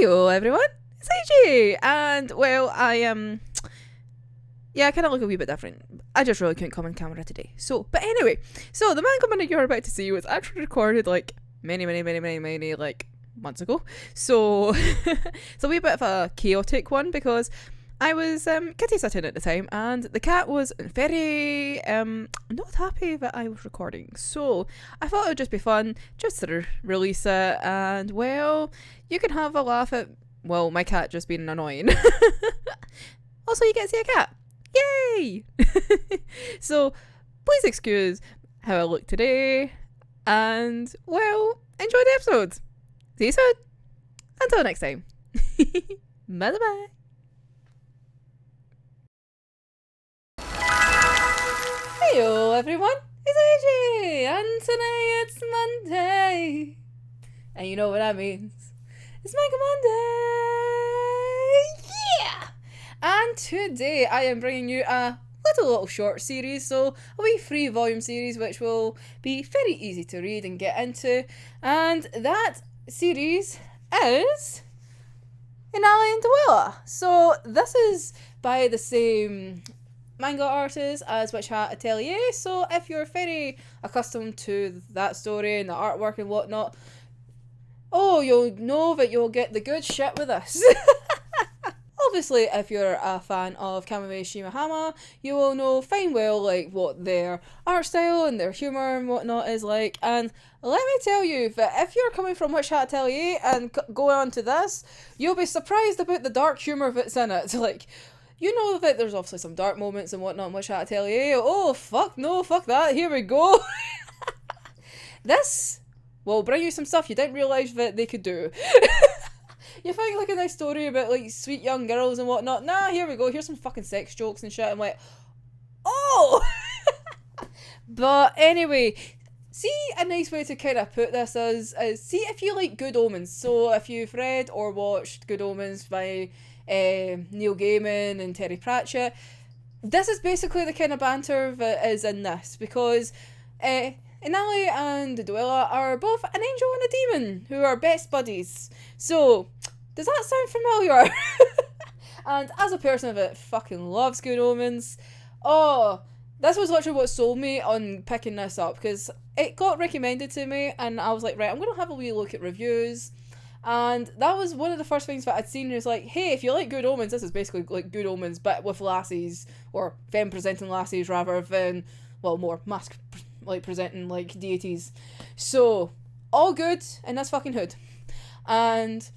Heyo everyone, it's AJ, and well, yeah, I kind of look a wee bit different. I just really couldn't come on camera today. But anyway, the Manga Monday you're about to see was actually recorded like many like months ago. So it's a wee bit of a chaotic one because I was kitty sitting at the time, and the cat was very not happy that I was recording. So I thought it would just be fun just to release it, and well, you can have a laugh at my cat just being annoying. Also, you get to see a cat. Yay! So please excuse how I look today, and well, enjoy the episode. See you soon. Until next time. Bye bye. Heyo everyone, it's AJ, and tonight it's Monday, and you know what that means. It's Manga Monday, yeah! And today I am bringing you a little short series, so a wee 3-volume series which will be very easy to read and get into, and that series is Eniale and Dewiela. So this is by the same manga artist as Witch Hat Atelier, so if you're very accustomed to that story and the artwork and whatnot, you'll know that you'll get the good shit with this. Obviously, if you're a fan of Kamame Shimahama, you will know fine well like what their art style and their humour and whatnot is like, and let me tell you that if you're coming from Witch Hat Atelier and go on to this, you'll be surprised about the dark humour that's in it. Like, you know that there's obviously some dark moments and whatnot in Witch Hat Atelier. Oh, fuck no, fuck that, here we go. This will bring you some stuff you didn't realise that they could do. You think like a nice story about like sweet young girls and whatnot. Nah, here we go, here's some fucking sex jokes and shit. I'm like, oh! But anyway, see, a nice way to kind of put this is see if you like Good Omens. So if you've read or watched Good Omens by Neil Gaiman and Terry Pratchett, this is basically the kind of banter that is in this, because Eniale and Dewiela are both an angel and a demon who are best buddies. So, does that sound familiar? And as a person that fucking loves Good Omens, this was literally what sold me on picking this up, because it got recommended to me and I was like, right, I'm going to have a wee look at reviews. And that was one of the first things that I'd seen. It was like, hey, if you like Good Omens, this is basically like Good Omens, but with lassies, or femme presenting lassies rather than, well, more mask like presenting like deities. So all good in this fucking hood. And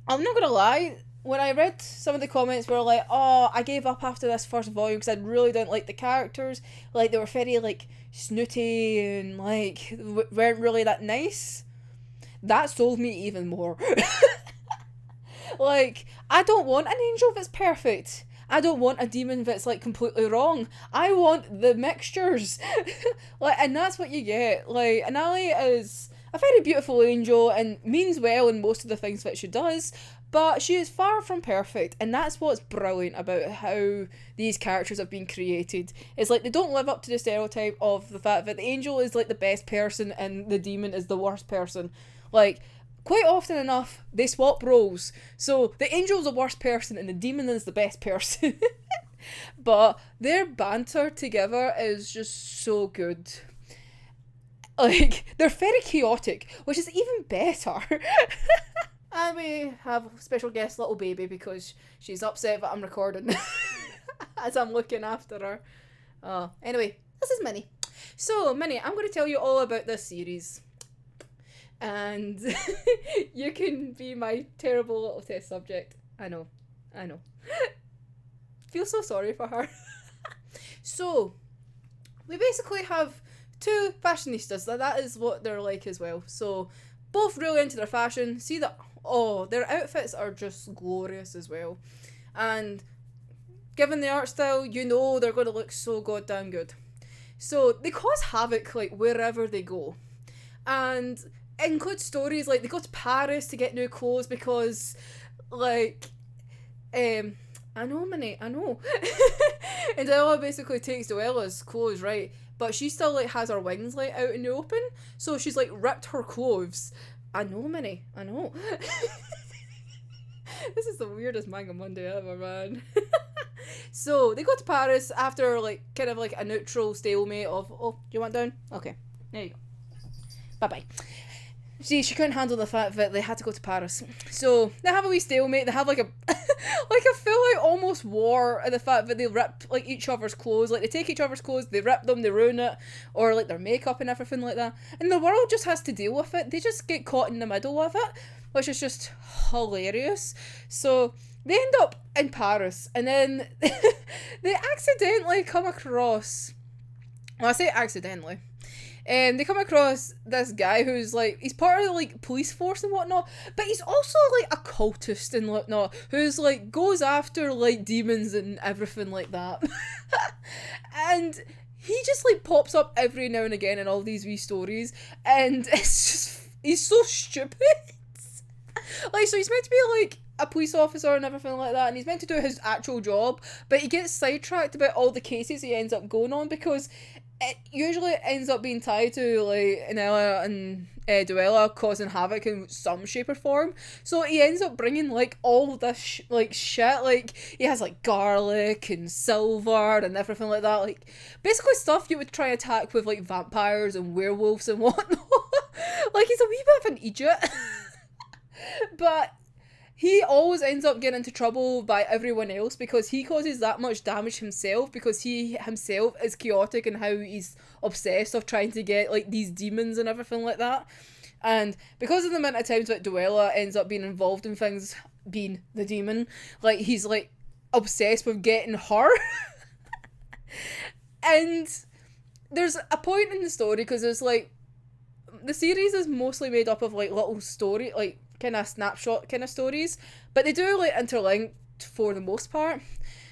I'm not gonna lie, when I read some of the comments were like, oh, I gave up after this first volume because I really didn't like the characters, like they were very like snooty and like weren't really that nice. That sold me even more. Like, I don't want an angel that's perfect. I don't want a demon that's like completely wrong. I want the mixtures. Like, and that's what you get. Like, Eniale is a very beautiful angel and means well in most of the things that she does, but she is far from perfect, and that's what's brilliant about how these characters have been created. It's like they don't live up to the stereotype of the fact that the angel is like the best person and the demon is the worst person. Like, quite often enough, they swap roles. So the angel's the worst person and the demon is the best person. But their banter together is just so good. Like, they're very chaotic, which is even better. And we have special guest little baby because she's upset that I'm recording as I'm looking after her. Anyway, this is Minnie. So, Minnie, I'm going to tell you all about this series. And you can be my terrible little test subject. I know. Feel so sorry for her. So, we basically have 2 fashionistas. That is what they're like as well. So, both really into their fashion. See that, their outfits are just glorious as well. And given the art style, you know they're going to look so goddamn good. So, they cause havoc like wherever they go. And include stories like they go to Paris to get new clothes because, like, I know, Minnie, I know. And Dewiela basically takes Dewiela's clothes, right? But she still, like, has her wings, like, out in the open. So she's, like, ripped her clothes. I know, Minnie, I know. This is the weirdest Manga Monday ever, man. So they go to Paris after like kind of like a neutral stalemate of, oh, do you want down? Okay, there you go. Bye bye. See, she couldn't handle the fact that they had to go to Paris. So they have a wee stalemate. They have like a like a full out almost war, and the fact that they rip like each other's clothes. Like they take each other's clothes, they rip them, they ruin it, or like their makeup and everything like that. And the world just has to deal with it. They just get caught in the middle of it, which is just hilarious. So they end up in Paris, and then they accidentally come across. Well, I say accidentally. They come across this guy who's like, he's part of the like police force and whatnot, but he's also like a cultist and whatnot, who's like goes after like demons and everything like that. And he just like pops up every now and again in all these wee stories, and it's just, he's so stupid. Like, so he's meant to be like a police officer and everything like that, and he's meant to do his actual job, but he gets sidetracked about all the cases he ends up going on, because it usually ends up being tied to like Eniale and Dewiela causing havoc in some shape or form. So he ends up bringing like all this shit, like he has like garlic and silver and everything like that, like basically stuff you would try attack with like vampires and werewolves and whatnot. Like he's a wee bit of an idiot. But he always ends up getting into trouble by everyone else because he causes that much damage himself, because he himself is chaotic and how he's obsessed of trying to get like these demons and everything like that. And because of the amount of times that Dewiela ends up being involved in things, being the demon, like he's like obsessed with getting her. And there's a point in the story, because there's like, the series is mostly made up of like little story, like kind of snapshot kind of stories, but they do like interlink for the most part.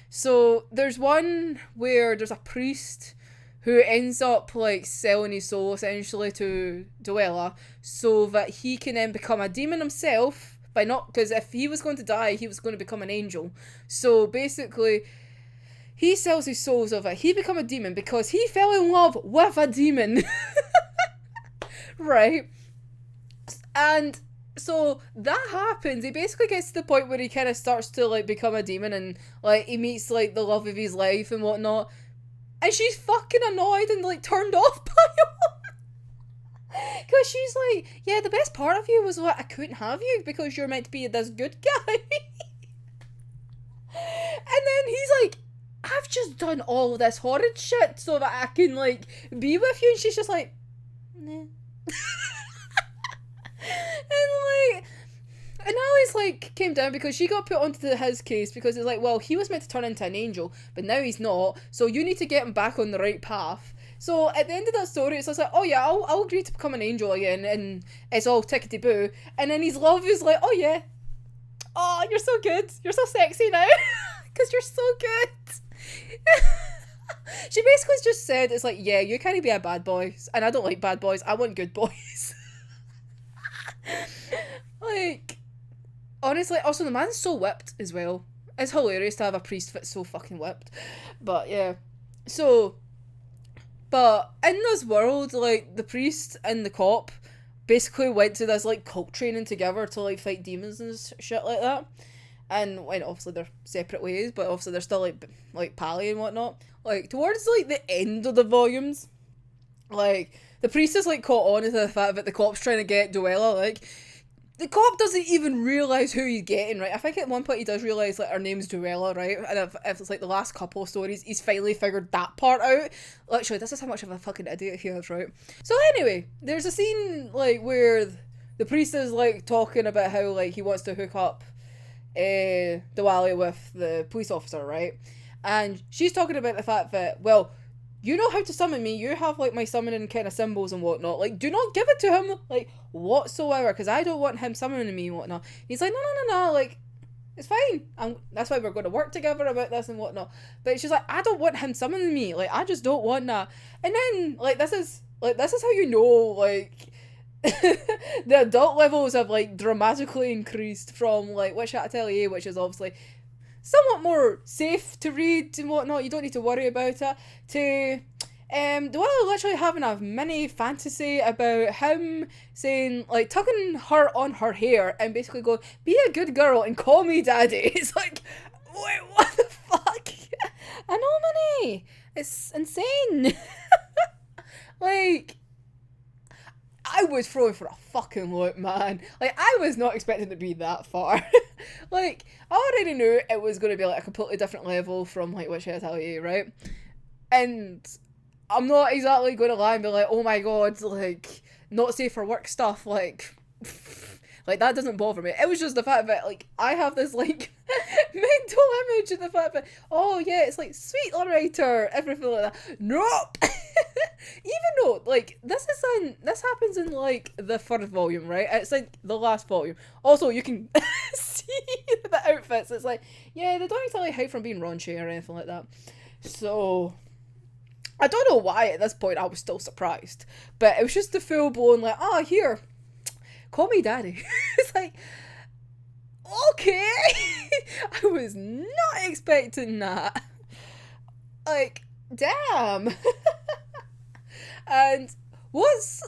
So there's one where there's a priest who ends up like selling his soul essentially to Dewiela so that he can then become a demon himself, by not, because if he was going to die he was going to become an angel. So basically he sells his soul so that he become a demon because he fell in love with a demon. Right? And so that happens. He basically gets to the point where he kind of starts to like become a demon, and like he meets like the love of his life and whatnot, and she's fucking annoyed and like turned off by him. Because she's like, yeah, the best part of you was what I couldn't have you because you're meant to be this good guy. And then he's like, I've just done all of this horrid shit so that I can like be with you, and she's just like, nah. And like, and Ali's like came down because she got put onto his case because it's like, well, he was meant to turn into an angel, but now he's not, so you need to get him back on the right path. So at the end of that story, it's just like, oh yeah, I'll agree to become an angel again, and it's all tickety boo. And then his love is like, oh yeah, oh, you're so good, you're so sexy now, because you're so good. She basically just said, it's like, yeah, you can't be a bad boy, and I don't like bad boys, I want good boys. Like, honestly, also the man's so whipped as well. It's hilarious to have a priest that's so fucking whipped. But yeah, so, but in this world, like, the priest and the cop basically went to this like cult training together to like fight demons and shit like that. And when obviously they're separate ways, but obviously they're still like pally and whatnot. Like towards like the end of the volumes, like the priest is like caught on to the fact that the cop's trying to get Dewiela. Like the cop doesn't even realise who he's getting, right? I think at one point he does realise like her name's Dewiela, right? And if it's like the last couple of stories, he's finally figured that part out. Literally, this is how much of a fucking idiot he is, right? So anyway, there's a scene like where the priest is like talking about how like he wants to hook up Dewiela with the police officer, right? And she's talking about the fact that, well, you know how to summon me, you have like my summoning kind of symbols and whatnot, like do not give it to him like whatsoever, because I don't want him summoning me and whatnot. He's like, no, like it's fine, that's why we're going to work together about this and whatnot. But she's like, I don't want him summoning me, like I just don't want that. And then like this is how you know like the adult levels have like dramatically increased from like Witch Atelier, which is obviously somewhat more safe to read and whatnot, you don't need to worry about it, to Dewiela literally having a mini fantasy about him saying, like, tugging her on her hair and basically going, be a good girl and call me daddy. It's like, wait, what the fuck? I know, Minnie. It's insane. Like, I was throwing for a fucking loop, man. Like, I was not expecting to be that far. Like, I already knew it was going to be, like, a completely different level from, like, Witch Italy, right? And I'm not exactly going to lie and be like, oh my god, like, not safe for work stuff, like, like, that doesn't bother me. It was just the fact that, like, I have this, like, mental image of the fact that, oh yeah, it's like, sweet writer, everything like that. Nope! Even though, like, this happens in, like, the first volume, right? It's like the last volume. Also, you can see the outfits. It's like, yeah, they don't exactly hide from being raunchy or anything like that. So, I don't know why at this point I was still surprised. But it was just the full blown, like, oh, here, call me daddy. It's like, okay. I was not expecting that. Like, damn. And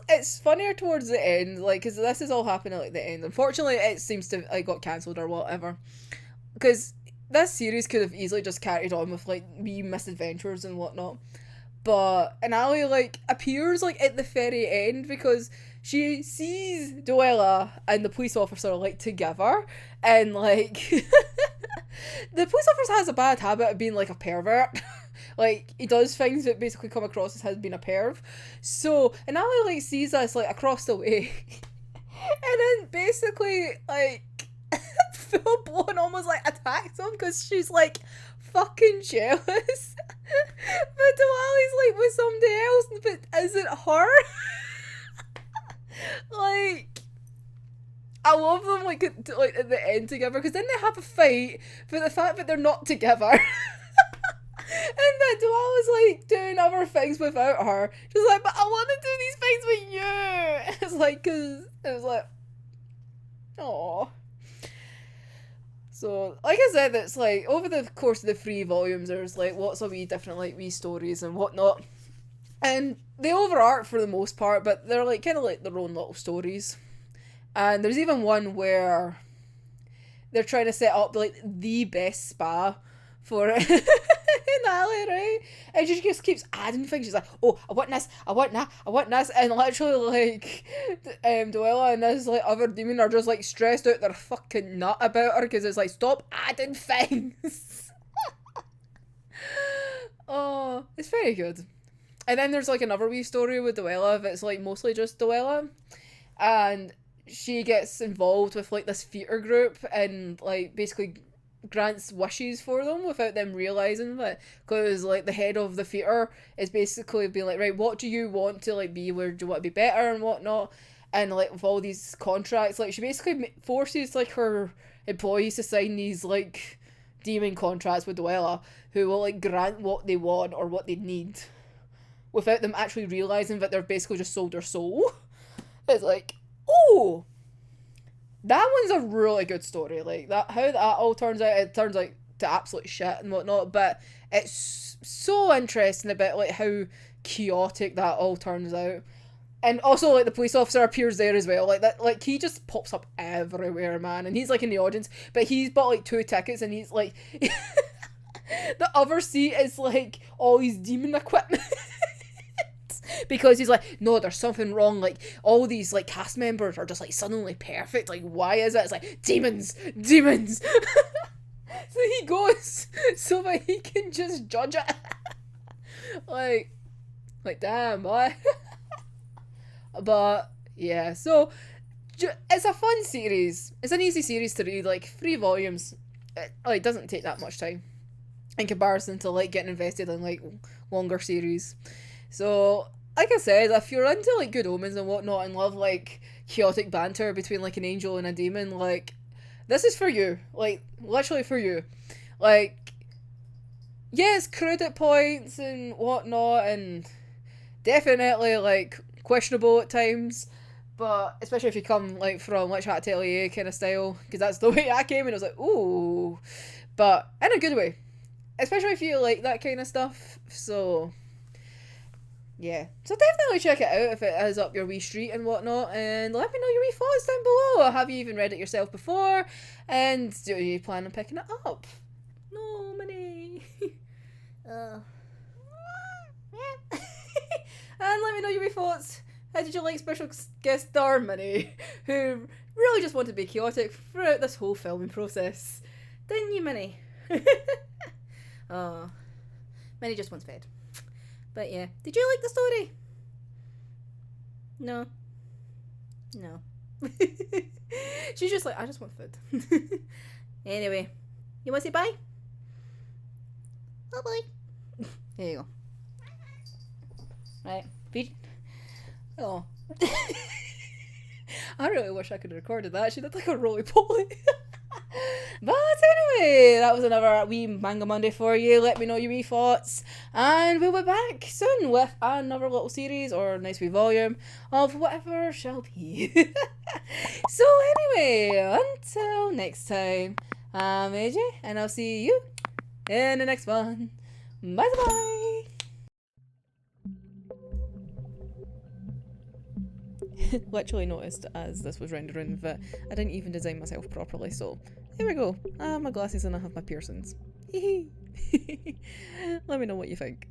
it's funnier towards the end, like, because this is all happening at, like, the end. Unfortunately, it seems to, like, got cancelled or whatever. Because this series could have easily just carried on with, like, wee misadventures and whatnot. But Eniale, like, appears, like, at the very end because she sees Dewiela and the police officer, like, together. And, like, the police officer has a bad habit of being, like, a pervert. Like, he does things that basically come across as being a perv. So, Eniale, like, sees us, like, across the way. And then basically, like, full blown almost, like, attacks him because she's, like, fucking jealous. But Dewali's, like, with somebody else, but is it her? Like, I love them, like, at the end together, because then they have a fight for the fact that they're not together. And that Dewila's, like, doing other things without her. She's like, but I want to do these things with you. It's like, because it was like, aww. So, like I said, it's like, over the course of the 3 volumes, there's, like, lots of wee different, like, wee stories and whatnot. And they overarch for the most part, but they're, like, kind of like their own little stories. And there's even one where they're trying to set up, like, the best spa for it. Eniale, right? And she just keeps adding things. She's like, oh, I want this, I want that, I want this. And literally, like, Dewiela and this, like, other demon are just, like, stressed out their fucking nut about her because it's like, stop adding things. Oh, it's very good. And then there's, like, another wee story with Dewiela that's, like, mostly just Dewiela. And she gets involved with, like, this theatre group and, like, basically grants wishes for them without them realising that, because, like, the head of the theatre is basically being like, right, what do you want to, like, be, where do you want to be better and whatnot, and, like, with all these contracts, like, she basically forces, like, her employees to sign these, like, demon contracts with Dewiela, who will, like, grant what they want or what they need without them actually realising that they're basically just sold their soul. It's like, oh, that one's a really good story. Like, that, how that all turns out, it turns out to absolute shit and whatnot, but it's so interesting about, like, how chaotic that all turns out. And also, like, the police officer appears there as well. Like, that, like, he just pops up everywhere, man. And he's, like, in the audience, but he's bought, like, 2 tickets, and he's, like, the other seat is, like, all his demon equipment. Because he's like, no, there's something wrong, like, all these, like, cast members are just, like, suddenly perfect, like, why is it? It's like, demons! So he goes so that he can just judge it. like, damn, boy. But, yeah, so, it's a fun series. It's an easy series to read, like, 3 volumes. It, like, doesn't take that much time in comparison to, like, getting invested in, like, longer series. So, like I said, if you're into, like, good omens and whatnot and love, like, chaotic banter between, like, an angel and a demon, like, this is for you. Like, literally for you. Like, yeah, it's crude at points and whatnot, and definitely, like, questionable at times, but especially if you come, like, from, like, Chat Atelier kind of style, because that's the way I came, and I was like, ooh, but in a good way. Especially if you like that kind of stuff, so Yeah, so definitely check it out if it is up your wee street and whatnot, and let me know your wee thoughts down below. Have you even read it yourself before? And do you plan on picking it up? No, Minnie. And let me know your wee thoughts. How did you like special guest star Minnie, who really just wanted to be chaotic throughout this whole filming process? Didn't you, Minnie? Oh, Minnie just wants fed. But yeah, did you like the story? No. No. She's just like, I just want food. Anyway, you want to say bye? Bye-bye. There you go. Right, feed. Oh. I really wish I could have recorded that. She looked like a roly-poly. But anyway, that was another wee Manga Monday for you. Let me know your wee thoughts. And we'll be back soon with another little series or a nice wee volume of whatever shall be. So anyway, until next time, I'm AJ, and I'll see you in the next one. Bye-bye. Literally noticed as this was rendering that I didn't even design myself properly, so there we go. I have my glasses and I have my piercings. Let me know what you think.